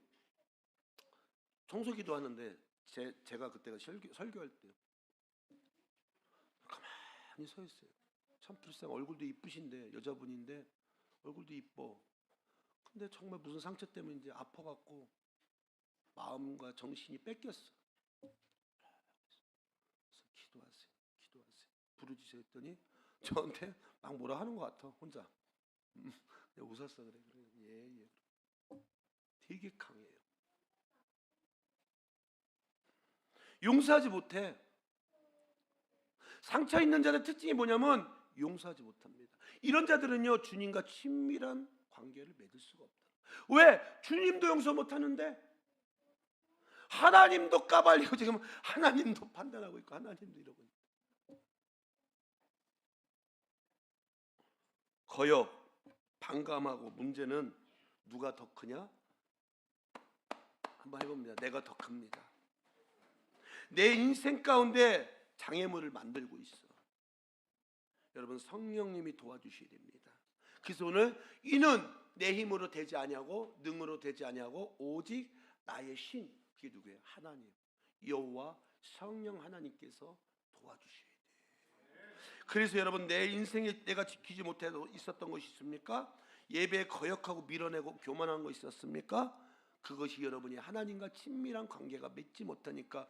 청소기도 하는데 제가 그때가 설교할 때 가만히 서 있어요. 참 불쌍. 얼굴도 이쁘신데 여자분인데 얼굴도 이뻐. 근데 정말 무슨 상처 때문인지 아파갖고 마음과 정신이 뺏겼어. 그래서 기도하세요. 부르짖어 했더니 저한테 막 뭐라 하는 것 같아. 혼자 내가 웃었어. 그래. 예. 되게 강해요. 용서하지 못해. 상처 있는 자의 특징이 뭐냐면 용서하지 못합니다. 이런 자들은요 주님과 친밀한 관계를 맺을 수가 없다. 왜? 주님도 용서 못하는데 하나님도 까발리고 지금 하나님도 판단하고 있고 하나님도 이러고 있고. 거역, 반감하고 문제는 누가 더 크냐? 한번 해봅니다. 내가 더 큽니다. 내 인생 가운데 장애물을 만들고 있어. 여러분 성령님이 도와주셔야 됩니다. 그래서 오늘 이는 내 힘으로 되지 아니하고 능으로 되지 아니하고 오직 나의 신, 그게 누구예요? 하나님, 여호와 성령 하나님께서 도와주셔야 돼요. 그래서 여러분 내 인생에 내가 지키지 못해도 있었던 것이 있습니까? 예배에 거역하고 밀어내고 교만한 거 있었습니까? 그것이 여러분이 하나님과 친밀한 관계가 맺지 못하니까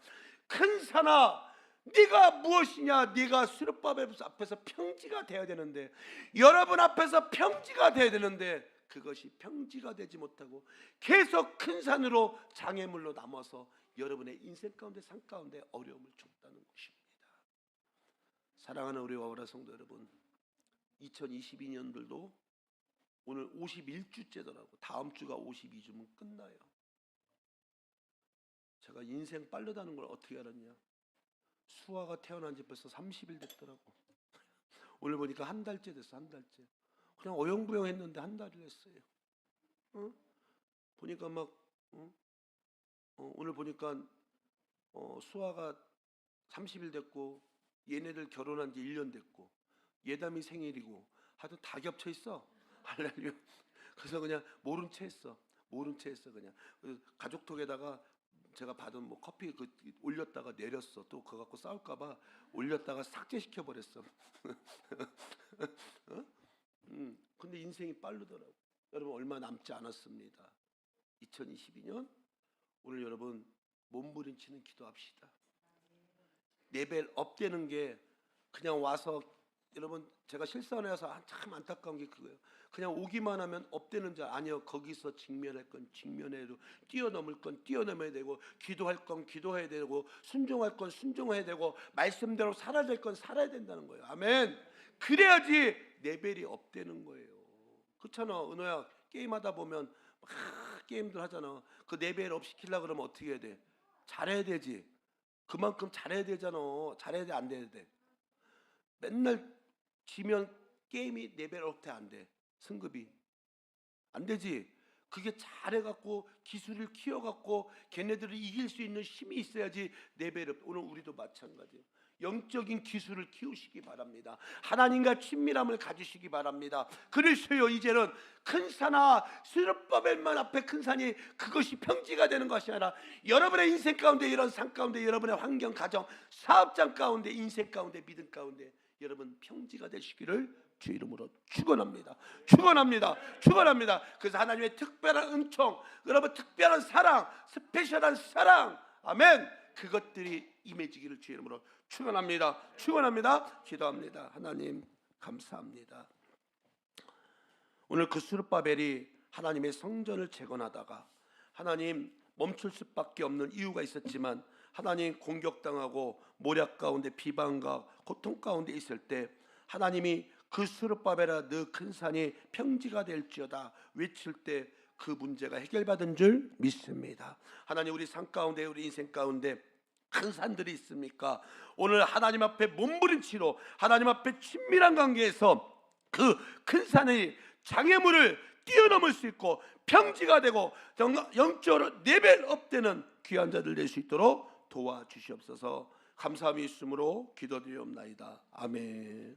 큰 산아 네가 무엇이냐? 네가 수렵밥 앞에서 평지가 돼야 되는데, 여러분 앞에서 평지가 돼야 되는데 그것이 평지가 되지 못하고 계속 큰 산으로 장애물로 남아서 여러분의 인생 가운데 산 가운데 어려움을 줬다는 것입니다. 사랑하는 우리 와우라 성도 여러분, 2022년들도 오늘 51주째더라고. 다음 주가 52주면 끝나요. 제가 인생 빠르다는 걸 어떻게 알았냐? 수아가 태어난 지 벌써 30일 됐더라고. 오늘 보니까 한 달째 됐어. 한 달째. 그냥 어영부영 했는데 한 달을 했어요. 보니까 막 오늘 보니까 수아가 30일 됐고 얘네들 결혼한 지 1년 됐고 예담이 생일이고 하여튼 다 겹쳐 있어. 할렐루야. 그래서 그냥 모른 채 했어. 모른 채 했어 그냥. 가족톡에다가 제가 받은 뭐 커피 올렸다가 내렸어. 또 그거 갖고 싸울까봐 올렸다가 삭제시켜 버렸어. 근데 인생이 빠르더라고. 여러분 얼마 남지 않았습니다. 2022년 오늘 여러분 몸부림치는 기도합시다. 레벨 업 되는 게 그냥 와서 여러분 제가 실선에 와서 참 안타까운 게 그거예요. 그냥 오기만 하면 업되는 자 아니요. 거기서 직면할 건 직면해야 되고 뛰어넘을 건 뛰어넘어야 되고 기도할 건 기도해야 되고 순종할 건 순종해야 되고 말씀대로 살아야 될 건 살아야 된다는 거예요. 아멘. 그래야지 레벨이 업되는 거예요. 그렇잖아. 은호야 게임하다 보면 막 게임들 하잖아. 그 레벨 업 시키려고 그러면 어떻게 해야 돼? 잘해야 되지. 그만큼 잘해야 되잖아. 잘해야 돼 안 돼야 돼? 맨날 지면 게임이 레벨 업 돼 안 돼? 승급이 안 되지. 그게 잘해갖고 기술을 키워갖고 걔네들을 이길 수 있는 힘이 있어야지 레벨업. 오늘 우리도 마찬가지예요. 영적인 기술을 키우시기 바랍니다. 하나님과 친밀함을 가지시기 바랍니다. 그래서요 이제는 큰 산아 스룹바벨만 앞에 큰 산이 그것이 평지가 되는 것이 아니라 여러분의 인생 가운데 이런 산 가운데 여러분의 환경 가정 사업장 가운데 인생 가운데 믿음 가운데 여러분 평지가 되시기를 주 이름으로 축원합니다. 축원합니다. 축원합니다. 그래서 하나님의 특별한 은총, 여러분 특별한 사랑, 스페셜한 사랑, 아멘. 그것들이 임해지기를 주 이름으로 축원합니다. 축원합니다. 기도합니다. 하나님 감사합니다. 오늘 그 스룹바벨이 하나님의 성전을 재건하다가 하나님 멈출 수밖에 없는 이유가 있었지만 하나님 공격당하고 모략 가운데 비방과 고통 가운데 있을 때 하나님이 그 스룹바벨아 너 큰 산이 평지가 될지어다 외칠 때 그 문제가 해결받은 줄 믿습니다. 하나님 우리 삶 가운데 우리 인생 가운데 큰 산들이 있습니까? 오늘 하나님 앞에 몸부림치로 하나님 앞에 친밀한 관계에서 그 큰 산의 장애물을 뛰어넘을 수 있고 평지가 되고 영적으로 레벨업 되는 귀한 자들 될 수 있도록 도와주시옵소서. 감사함이 있으므로 기도드리옵나이다. 아멘.